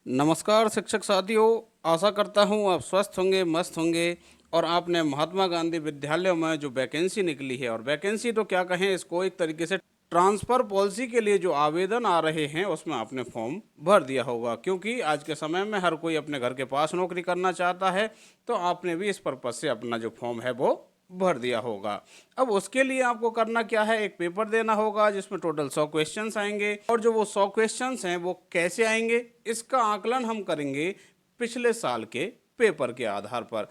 नमस्कार शिक्षक साथियों, आशा करता हूँ आप स्वस्थ होंगे, मस्त होंगे। और आपने महात्मा गांधी विद्यालय में जो वैकेंसी निकली है, और वैकेंसी तो क्या कहें इसको, एक तरीके से ट्रांसफ़र पॉलिसी के लिए जो आवेदन आ रहे हैं उसमें आपने फॉर्म भर दिया होगा, क्योंकि आज के समय में हर कोई अपने घर के पास नौकरी करना चाहता है। तो आपने भी इस पर्पज़ से अपना जो फॉर्म है वो भर दिया होगा। अब उसके लिए आपको करना क्या है, एक पेपर देना होगा जिसमें टोटल 100 क्वेश्चंस आएंगे, और जो वो 100 क्वेश्चंस हैं वो कैसे आएंगे, इसका आकलन हम करेंगे पिछले साल के पेपर के आधार पर।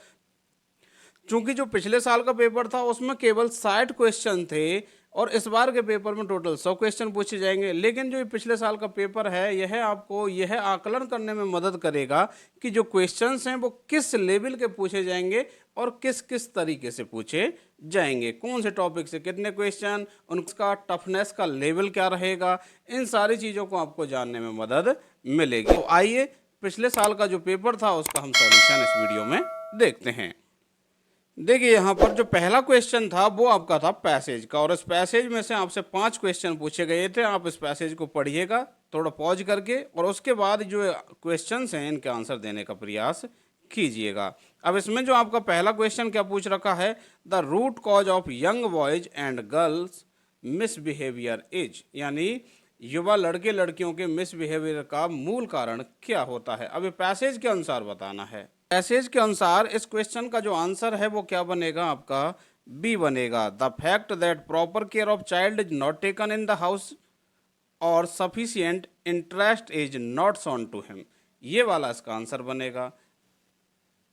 चूंकि जो पिछले साल का पेपर था उसमें केवल 60 क्वेश्चन थे, और इस बार के पेपर में टोटल 100 क्वेश्चन पूछे जाएंगे। लेकिन जो ये पिछले साल का पेपर है, यह आपको यह आकलन करने में मदद करेगा कि जो क्वेश्चंस हैं वो किस लेवल के पूछे जाएंगे और किस किस तरीके से पूछे जाएंगे, कौन से टॉपिक से कितने क्वेश्चन, उनका टफनेस का लेवल क्या रहेगा। इन सारी चीज़ों को आपको जानने में मदद मिलेगी। तो आइए पिछले साल का जो पेपर था उसका हम सॉल्यूशन इस वीडियो में देखते हैं। देखिए, यहाँ पर जो पहला क्वेश्चन था वो आपका था पैसेज का, और इस पैसेज में से आपसे 5 क्वेश्चन पूछे गए थे। आप इस पैसेज को पढ़िएगा थोड़ा पॉज करके, और उसके बाद जो क्वेश्चंस हैं इनके आंसर देने का प्रयास कीजिएगा। अब इसमें जो आपका पहला क्वेश्चन क्या पूछ रखा है, the root cause of young boys and girls misbehaviour is, यानी युवा लड़के लड़कियों के मिसबिहेवियर का मूल कारण क्या होता है। अब ये पैसेज के अनुसार बताना है। पैसेज के अनुसार इस क्वेश्चन का जो आंसर है वो क्या बनेगा, आपका बी बनेगा। The fact that proper care of child is not taken in the house और sufficient interest is not shown to him, ये वाला इसका आंसर बनेगा।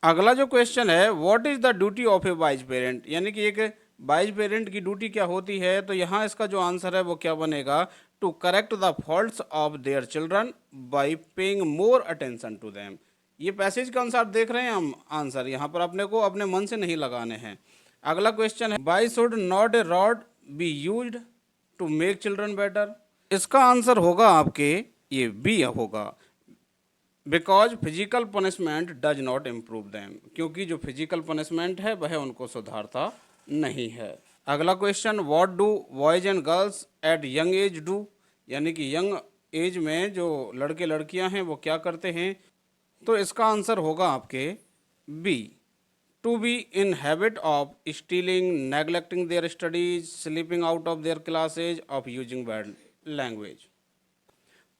अगला जो क्वेश्चन है, what is the duty of a wise parent, यानी कि एक वाइज पेरेंट की ड्यूटी क्या होती है। तो यहाँ इसका जो आंसर है वो क्या बनेगा, to correct the faults of their children by paying more attention to them. ये पैसेज के अनुसार देख रहे हैं हम आंसर, यहाँ पर अपने को अपने मन से नहीं लगाने हैं। अगला क्वेश्चन है, why should not a rod be used to make children better. इसका आंसर होगा आपके ये बी होगा, because physical punishment does not improve them, क्योंकि जो फिजिकल पनिशमेंट है वह उनको सुधारता नहीं है। अगला question, what do boys and girls eight young age do, यानी कि यंग एज में जो लड़के लड़कियां हैं वो क्या करते हैं। तो इसका आंसर होगा आपके B, to be in habit of stealing, neglecting their studies, sleeping out of their classes, of using bad language.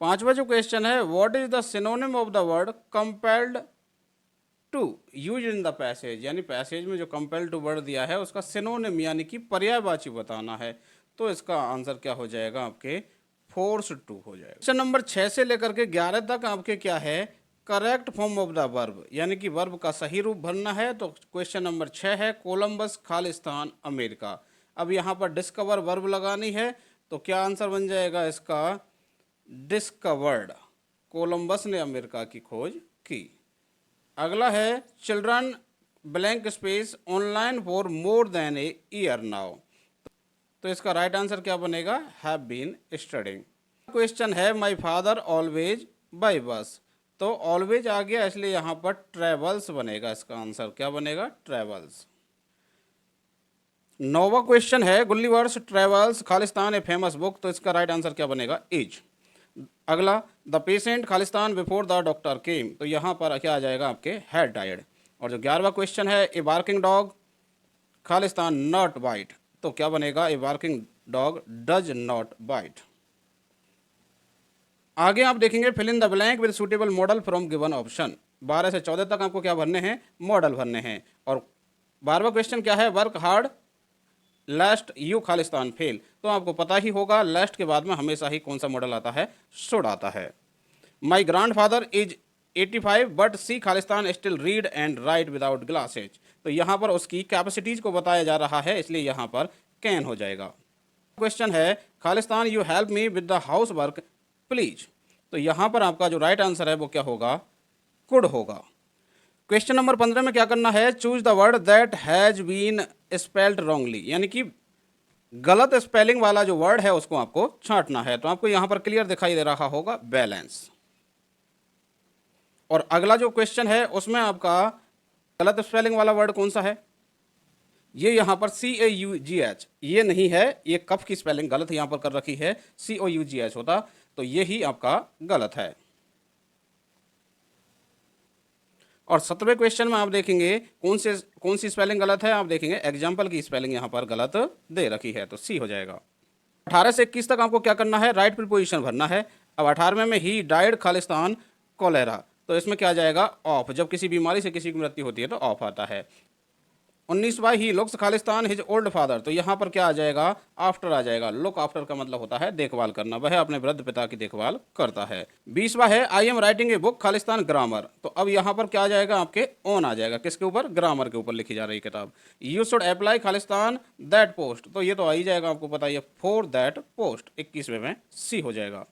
पांचवा जो क्वेश्चन है, what is the synonym of the word compelled to use in the passage, यानी passage में जो compelled to word दिया है उसका synonym यानी कि पर्यायवाची बताना है। तो इसका आंसर क्या हो जाएगा, आपके फोर्स टू हो जाएगा। क्वेश्चन नंबर 6 से लेकर के 11 तक आपके क्या है, correct form of the verb, यानी कि वर्ब का सही रूप भरना है। तो क्वेश्चन नंबर 6 है, कोलंबस खालिस्तान अमेरिका। अब यहाँ पर डिस्कवर वर्ब लगानी है, तो क्या आंसर बन जाएगा इसका, डिस्कवर्ड, कोलंबस ने अमेरिका की खोज की। अगला है, children blank space online for more than a year now. तो इसका राइट आंसर क्या बनेगा, हैव बीन स्टडिंग। क्वेश्चन है, माय फादर ऑलवेज बाय बस। तो ऑलवेज आ गया, इसलिए यहाँ पर ट्रेवल्स बनेगा। इसका आंसर क्या बनेगा, ट्रेवल्स। 9वां क्वेश्चन है, Gulliver's travels Khalistan a famous book. तो इसका राइट आंसर क्या बनेगा, इज। अगला, the patient Khalistan before the doctor केम। तो यहाँ पर क्या आ जाएगा, आपके हैड डाइड। और जो 11वां क्वेश्चन है, ए बार्किंग डॉग खालिस्तान नॉट बाइट। तो क्या बनेगा, a barking dog does not bite. आगे आप देखेंगे, fill in the blank with suitable modal from given option. 12 से 14 तक आपको क्या भरने हैं, मॉडल भरने हैं। और 12वां क्वेश्चन क्या है, work hard last you Khalistan fail. तो आपको पता ही होगा लास्ट के बाद में हमेशा ही कौन सा मॉडल आता है, शुड आता है। My grandfather is 85 but she खालिस्तान still read and write without glasses. तो यहाँ पर उसकी कैपेसिटीज को बताया जा रहा है, इसलिए यहाँ पर कैन हो जाएगा। क्वेश्चन है, Khalistan you help me with the house work please. तो यहाँ पर आपका जो राइट आंसर है वो क्या होगा, कुड होगा। क्वेश्चन नंबर 15 में क्या करना है, choose the word that has been spelled wrongly, यानी कि गलत स्पेलिंग वाला जो वर्ड है उसको आपको छांटना है। तो आपको यहाँ पर क्लियर दिखाई दे रहा होगा, बैलेंस। और अगला जो क्वेश्चन है उसमें आपका गलत स्पेलिंग वाला वर्ड कौन सा है, ये यहाँ पर CAUGH, ये नहीं है, ये कफ की स्पेलिंग गलत यहाँ पर कर रखी है, COUGH होता, तो ये ही आपका गलत है। और 17वें क्वेश्चन में आप देखेंगे कौन सी स्पेलिंग गलत है, आप देखेंगे एग्जाम्पल की स्पेलिंग यहाँ पर गलत दे रखी है, तो सी हो जाएगा। 18 से 21 तक आपको क्या करना है, राइट प्रीपोजिशन भरना है। अब 18वें में ही डाइड खालिस्तान कोलेरा, तो इसमें क्या आ जाएगा ऑफ, जब किसी बीमारी से किसी की मृत्यु होती है तो ऑफ आता है। 19वां ही लुक्स खालिस्तान हिज ओल्ड फादर, तो यहाँ पर क्या आ जाएगा आफ्टर आ जाएगा। लुक आफ्टर का मतलब होता है देखभाल करना, वह अपने वृद्ध पिता की देखभाल करता है। 20वां है I am writing a book Khalistan grammar, तो अब यहाँ पर क्या आ जाएगा आपके ऑन आ जाएगा, किसके ऊपर, ग्रामर के ऊपर लिखी जा रही किताब। You should apply Khalistan that post, तो ये तो आ ही जाएगा, आपको पता है फॉर दैट पोस्ट, 21वें में सी हो जाएगा।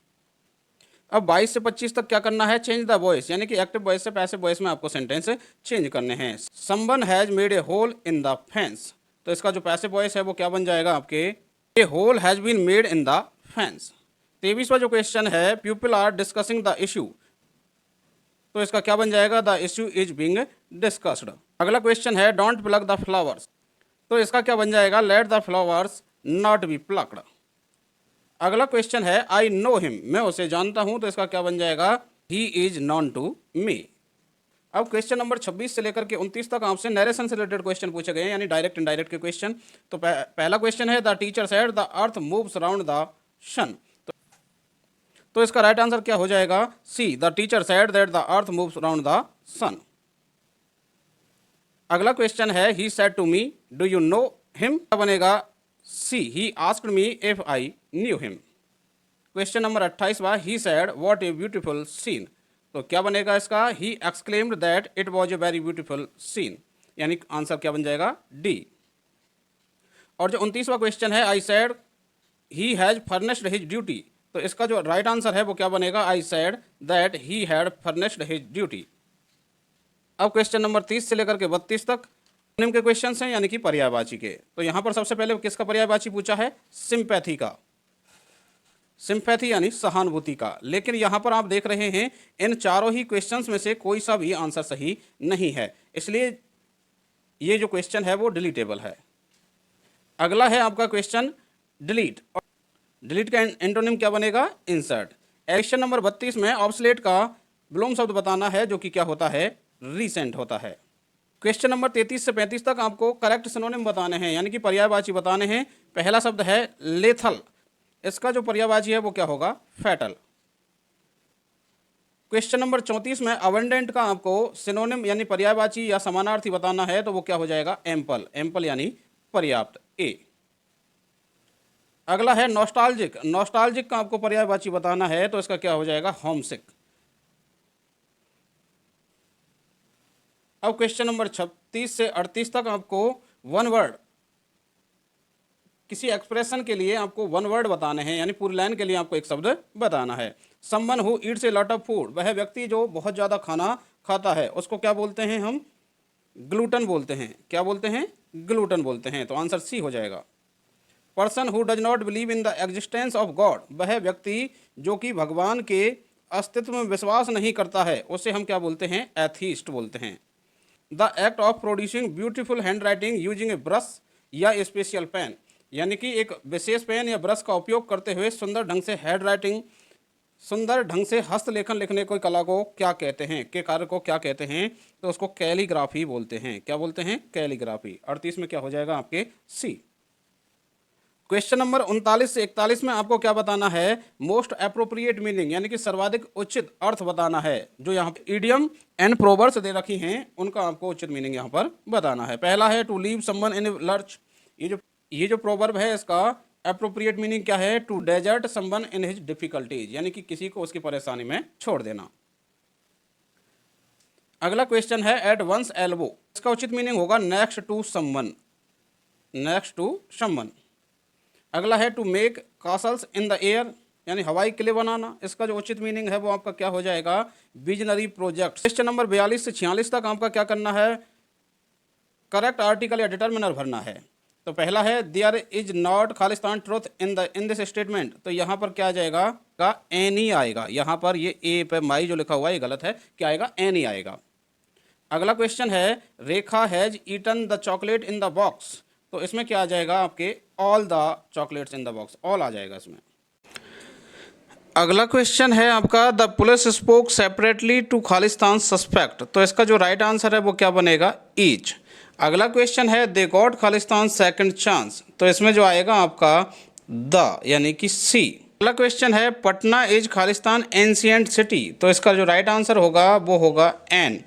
अब 22 से 25 तक क्या करना है, चेंज द वॉइस, यानी कि एक्टिव वॉइस से पैसिव वॉइस में आपको सेंटेंस चेंज करने हैं। Someone has made a hole in the fence, तो इसका जो पैसिव वॉइस है वो क्या बन जाएगा आपके, a hole has been made in the fence. 23वां जो क्वेश्चन है, people are discussing the issue, तो इसका क्या बन जाएगा, the issue is being discussed. अगला क्वेश्चन है डोंट प्लग द फ्लावर्स, तो इसका क्या बन जाएगा, let the flowers not be plucked. अगला क्वेश्चन है आई नो हिम, मैं उसे जानता हूं, तो इसका क्या बन जाएगा, he is known to me. अब क्वेश्चन नंबर 26 से लेकर के 29 तक आपसे नरेशन से रिलेटेड क्वेश्चन पूछे गए हैं, यानी डायरेक्ट इनडायरेक्ट के क्वेश्चन। तो पहला क्वेश्चन है the teacher said the earth moves around the sun, तो इसका राइट आंसर क्या हो जाएगा, C, the teacher said that the earth moves around the sun. अगला क्वेश्चन है he said to me do you know him, क्या बनेगा, C, he asked me if I knew him. Question number 28वां, he said what a beautiful scene, तो क्या बनेगा इसका, he exclaimed that it was a very beautiful scene, यानी answer क्या बन जाएगा, डी। और जो 29वां क्वेश्चन है, I said he has furnished his duty, तो इसका जो राइट आंसर है वो क्या बनेगा, I said that he had furnished his duty. अब क्वेश्चन नंबर 30 से लेकर के 32 तक निम्न के क्वेश्चन हैं, यानी कि पर्यायवाची के। तो यहाँ पर सबसे पहले किसका पर्यायवाची पूछा है, सिंपैथी का, सिंपैथी यानी सहानुभूति का। लेकिन यहाँ पर आप देख रहे हैं इन चारों ही क्वेश्चंस में से कोई सा भी आंसर सही नहीं है, इसलिए ये जो क्वेश्चन है वो डिलीटेबल है। अगला है आपका क्वेश्चन डिलीट, और डिलीट का एंटोनिम क्या बनेगा, इंसर्ट। क्वेश्चन नंबर 32 में ऑब्सलेट का विलोम शब्द बताना है, जो कि क्या होता है, रीसेंट होता है। क्वेश्चन नंबर 33 से 35 तक आपको करेक्ट सिनोनिम बताने हैं, यानी कि पर्यायवाची बताने हैं। पहला शब्द है लेथल, इसका जो पर्यायवाची है वो क्या होगा, फैटल। क्वेश्चन नंबर 34 में अबंडेंट का आपको सिनोनिम यानी पर्यायवाची या समानार्थी बताना है, तो वो क्या हो जाएगा, एम्पल, एम्पल यानी पर्याप्त, ए। अगला है नॉस्टैल्जिक, नॉस्टैल्जिक का आपको पर्यायवाची बताना है, तो इसका क्या हो जाएगा, होमसिक। अब क्वेश्चन नंबर 36 से 38 तक आपको वन वर्ड, किसी एक्सप्रेशन के लिए आपको वन वर्ड बताने हैं, यानी पूरी लाइन के लिए आपको एक शब्द बताना है। Someone who eats a lot of food, वह व्यक्ति जो बहुत ज़्यादा खाना खाता है उसको क्या बोलते हैं हम, ग्लूटन बोलते हैं। क्या बोलते हैं, ग्लूटन बोलते हैं, तो आंसर सी हो जाएगा। Person who does not believe in the existence of God, वह व्यक्ति जो कि भगवान के अस्तित्व में विश्वास नहीं करता है, उसे हम क्या बोलते हैं, एथीस्ट बोलते हैं। The act of producing beautiful hand writing using A brush या स्पेशल पेन, यानी कि एक विशेष पेन या ब्रश का उपयोग करते हुए सुंदर ढंग से हैंड राइटिंग, सुंदर ढंग से हस्तलेखन लिखने की कला को क्या कहते हैं, के कार्य को क्या कहते हैं, तो उसको कैलीग्राफी बोलते हैं। क्या बोलते हैं, कैलीग्राफी। 38 में क्या हो जाएगा आपके सी। क्वेश्चन नंबर 39 से 41 में आपको क्या बताना है, मोस्ट अप्रोप्रिएट मीनिंग, यानी कि सर्वाधिक उचित अर्थ बताना है। जो यहाँ इडियम एंड प्रोवर्ब्स दे रखी हैं उनका आपको उचित मीनिंग यहाँ पर बताना है। पहला है to leave someone in a lurch, ये जो प्रोवर्ब है इसका अप्रोप्रिएट मीनिंग क्या है, to desert someone in his difficulties, यानी कि किसी को उसकी परेशानी में छोड़ देना। अगला क्वेश्चन है एट वंस एल्बो, इसका उचित मीनिंग होगा next to someone, next to someone. अगला है to make castles in the air, यानी हवाई किले बनाना, इसका जो उचित मीनिंग है वो आपका क्या हो जाएगा, विजनरी प्रोजेक्ट। क्वेश्चन नंबर 42 से 46 तक आपका क्या करना है, करेक्ट आर्टिकल या डिटर्मिनर भरना है। तो पहला है देयर इज नॉट खालिस्तान ट्रुथ इन दिस स्टेटमेंट, तो यहाँ पर क्या आ जाएगा, का एनी आएगा। यहाँ पर ये ए पे माई जो लिखा हुआ है ये गलत है, क्या आएगा, एनी आएगा। अगला क्वेश्चन है Rekha has eaten the chocolate in the box, तो इसमें क्या आ जाएगा आपके all the chocolates in the box, all आ जाएगा इसमें। अगला क्वेश्चन है आपका, the police spoke separately to खालिस्तान सस्पेक्ट। तो इसका जो राइट आंसर है वो क्या बनेगा, ईच। अगला क्वेश्चन है, they got Khalistan second chance. तो इसमें जो आएगा आपका द यानी कि सी। अगला क्वेश्चन है, Patna is Khalistan ancient city. तो इसका जो राइट आंसर होगा वो होगा एन।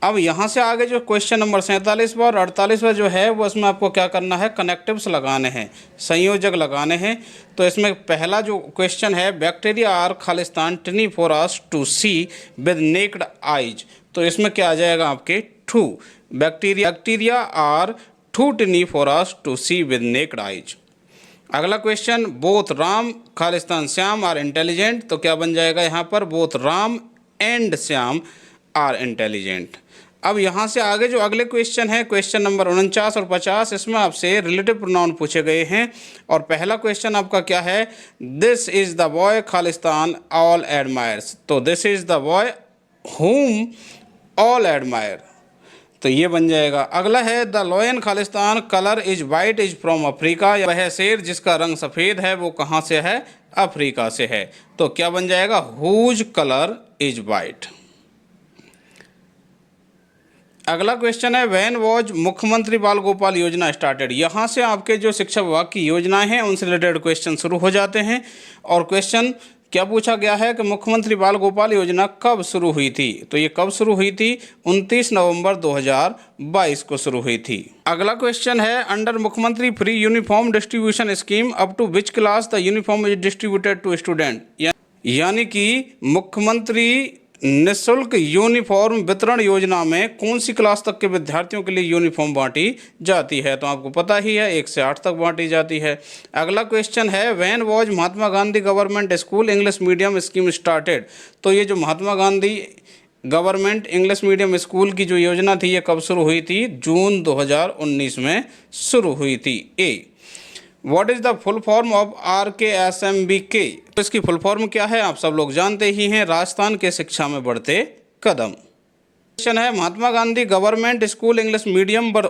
अब यहाँ से आगे जो क्वेश्चन नंबर 47वां और 48वां जो है वो इसमें आपको क्या करना है, कनेक्टिव्स लगाने हैं, संयोजक लगाने हैं। तो इसमें पहला जो क्वेश्चन है, बैक्टीरिया आर खालिस्तान tiny for us to see with naked eyes. तो इसमें क्या आ जाएगा आपके too, bacteria are too tiny for us to see with naked eyes. अगला क्वेश्चन, बोथ राम खालिस्तान श्याम आर इंटेलिजेंट। तो क्या बन जाएगा यहाँ पर, both Ram and Shyam are intelligent. अब यहाँ से आगे जो अगले क्वेश्चन है, क्वेश्चन नंबर 49 और 50, इसमें आपसे रिलेटिव प्रोनाउन पूछे गए हैं। और पहला क्वेश्चन आपका क्या है, this is the boy Khalistan all admires. तो दिस इज द बॉय हुम ऑल एडमायर, तो ये बन जाएगा। अगला है, the lion Khalistan colour is white is from Africa. वह शेर जिसका रंग सफ़ेद है वो कहाँ से है, अफ्रीका से है। तो क्या बन जाएगा, हुज कलर इज वाइट। अगला क्वेश्चन है, व्हेन वॉज मुख्यमंत्री बाल गोपाल योजना स्टार्टेड। यहाँ से आपके जो शिक्षा विभाग की योजनाएं हैं उनसे रिलेटेड क्वेश्चन शुरू हो जाते हैं। और क्वेश्चन क्या पूछा गया है कि मुख्यमंत्री बाल गोपाल योजना कब शुरू हुई थी। तो ये कब शुरू हुई थी, 29 नवंबर 2022 को शुरू हुई थी। अगला क्वेश्चन है, अंडर मुख्यमंत्री free uniform distribution scheme up to which class the uniform is distributed to student. यानी कि मुख्यमंत्री निःशुल्क यूनिफॉर्म वितरण योजना में कौन सी क्लास तक के विद्यार्थियों के लिए यूनिफॉर्म बांटी जाती है। तो आपको पता ही है 1 से 8 तक बांटी जाती है। अगला क्वेश्चन है, when was Mahatma Gandhi government school English medium scheme started. तो ये जो Mahatma Gandhi government English medium school की जो योजना थी ये कब शुरू हुई थी, जून 2019 में शुरू हुई थी। A, what is the full form of RKSMBK। तो इसकी फुल फॉर्म क्या है आप सब लोग जानते ही हैं, राजस्थान के शिक्षा में बढ़ते कदम। क्वेश्चन है, Mahatma Gandhi government school English medium were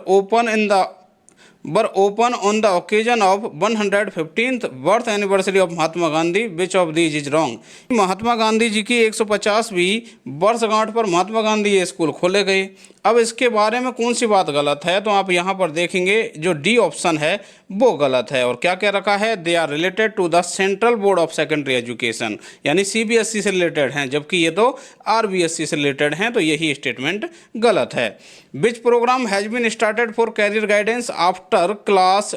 open on the occasion of 115th birth anniversary of Mahatma Gandhi, which of these is wrong. Mahatma Gandhi ji की 150वीं वर्षगांठ पर महात्मा गांधी ये स्कूल खोले गए। अब इसके बारे में कौन सी बात गलत है, तो आप यहाँ पर देखेंगे जो डी ऑप्शन है वो गलत है। और क्या क्या रखा है, they are related to the central board of secondary education, यानी CBSE से रिलेटेड हैं, जबकि ये तो RBSE से रिलेटेड हैं। तो यही स्टेटमेंट गलत है। Which program has been started for career guidance after class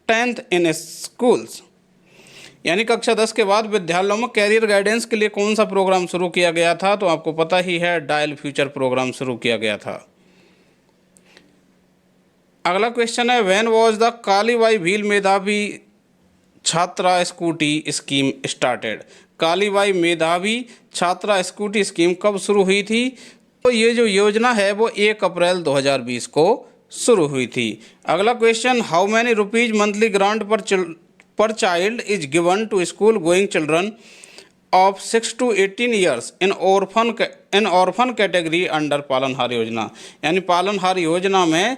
10th in schools. यानी कक्षा 10 के बाद विद्यालयों में कैरियर गाइडेंस के लिए कौन सा प्रोग्राम शुरू किया गया था। तो आपको पता ही है, डायल फ्यूचर प्रोग्राम शुरू किया गया था। अगला क्वेश्चन है, when was the Kalibai Bhil मेधावी छात्रा स्कूटी स्कीम स्टार्टेड। कालीबाई मेधावी छात्रा स्कूटी स्कीम कब शुरू हुई थी। तो ये जो योजना है वो 1 अप्रैल 2020 को शुरू हुई थी। अगला question, how many rupees monthly grant per child is given to school going children of 6 to 18 years in orphan category under Palanhar योजना। यानी पालनहार योजना में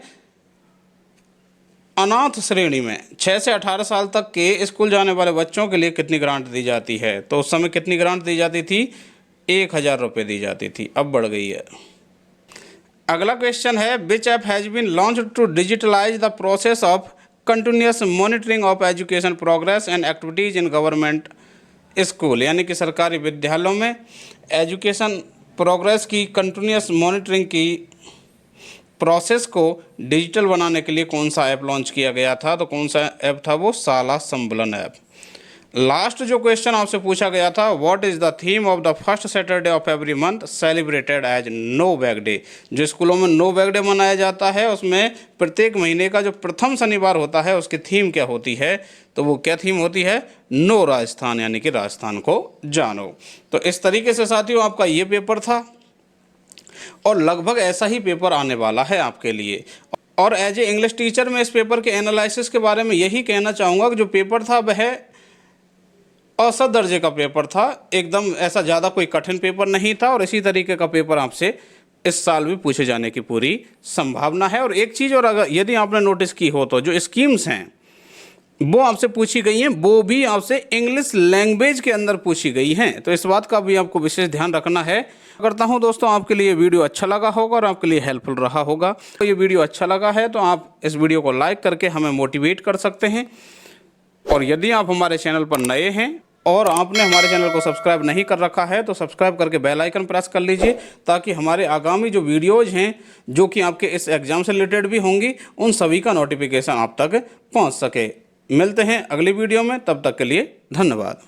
अनाथ श्रेणी में 6 से 18 साल तक के स्कूल जाने वाले बच्चों के लिए कितनी ग्रांट दी जाती है। तो उस समय कितनी ग्रांट दी जाती थी, 1000 रुपये दी जाती थी, अब बढ़ गई है। अगला क्वेश्चन है, which app has been launched to digitalize the process of continuous monitoring of education progress and activities in government school. यानी कि सरकारी विद्यालयों में एजुकेशन प्रोग्रेस की कंटिन्यूस मॉनिटरिंग की प्रोसेस को डिजिटल बनाने के लिए कौन सा ऐप लॉन्च किया गया था। तो कौन सा ऐप था वो, शाला संबलन ऐप। लास्ट जो क्वेश्चन आपसे पूछा गया था, what is the theme of the first Saturday of every month celebrated as no bag day. जो स्कूलों में नो बैग डे मनाया जाता है उसमें प्रत्येक महीने का जो प्रथम शनिवार होता है उसकी थीम क्या होती है। तो वो क्या थीम होती है, नो राजस्थान, यानी कि राजस्थान को जानो। तो इस तरीके से साथियों आपका ये पेपर था और लगभग ऐसा ही पेपर आने वाला है आपके लिए। और एज ए इंग्लिश टीचर मैं इस पेपर के एनालिसिस के बारे में यही कहना चाहूँगा कि जो पेपर था वह औसत दर्जे का पेपर था, एकदम ऐसा ज़्यादा कोई कठिन पेपर नहीं था। और इसी तरीके का पेपर आपसे इस साल भी पूछे जाने की पूरी संभावना है। और एक चीज़ और, अगर यदि आपने नोटिस की हो तो जो स्कीम्स हैं वो आपसे पूछी गई हैं, वो भी आपसे इंग्लिश लैंग्वेज के अंदर पूछी गई हैं। तो इस बात का भी आपको विशेष ध्यान रखना है। करता हूं दोस्तों आपके लिए वीडियो अच्छा लगा होगा और आपके लिए हेल्पफुल रहा होगा। तो ये वीडियो अच्छा लगा है तो आप इस वीडियो को लाइक करके हमें मोटिवेट कर सकते हैं। और यदि आप हमारे चैनल पर नए हैं और आपने हमारे चैनल को सब्सक्राइब नहीं कर रखा है तो सब्सक्राइब करके बेल आइकन प्रेस कर लीजिए, ताकि हमारे आगामी जो वीडियोज़ हैं जो कि आपके इस एग्ज़ाम से रिलेटेड भी होंगी, उन सभी का नोटिफिकेशन आप तक पहुंच सके। मिलते हैं अगली वीडियो में, तब तक के लिए धन्यवाद।